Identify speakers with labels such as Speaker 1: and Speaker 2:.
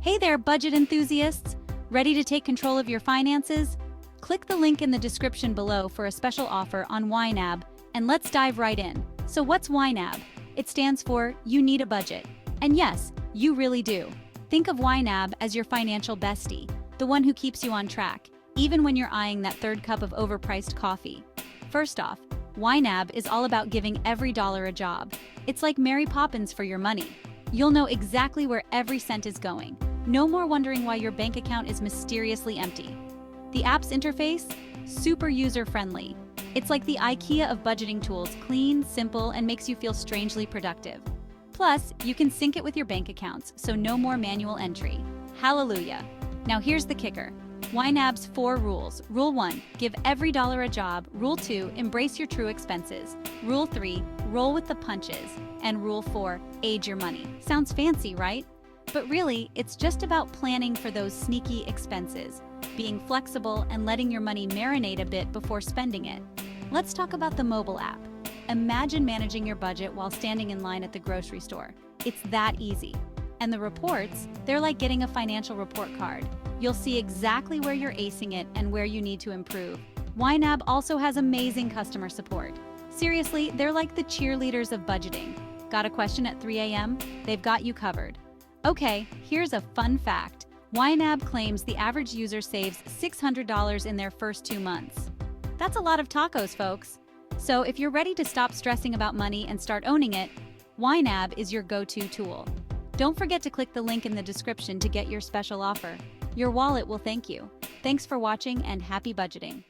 Speaker 1: Hey there, budget enthusiasts! Ready to take control of your finances? Click the link in the description below for a special offer on YNAB, and let's dive right in. So what's YNAB? It stands for You Need a Budget. And yes, you really do. Think of YNAB as your financial bestie, the one who keeps you on track, even when you're eyeing that third cup of overpriced coffee. First off, YNAB is all about giving every dollar a job. It's like Mary Poppins for your money. You'll know exactly where every cent is going. No more wondering why your bank account is mysteriously empty. The app's interface? Super user-friendly. It's like the IKEA of budgeting tools, clean, simple, and makes you feel strangely productive. Plus, you can sync it with your bank accounts, so no more manual entry. Hallelujah! Now here's the kicker. YNAB's 4 rules. Rule 1, give every dollar a job. Rule 2, embrace your true expenses. Rule 3, roll with the punches. And Rule 4, age your money. Sounds fancy, right? But really, it's just about planning for those sneaky expenses, being flexible and letting your money marinate a bit before spending it. Let's talk about the mobile app. Imagine managing your budget while standing in line at the grocery store. It's that easy. And the reports, they're like getting a financial report card. You'll see exactly where you're acing it and where you need to improve. YNAB also has amazing customer support. Seriously, they're like the cheerleaders of budgeting. Got a question at 3 a.m.? They've got you covered. Okay, here's a fun fact. YNAB claims the average user saves $600 in their first 2 months. That's a lot of tacos, folks. So if you're ready to stop stressing about money and start owning it, YNAB is your go-to tool. Don't forget to click the link in the description to get your special offer. Your wallet will thank you. Thanks for watching and happy budgeting.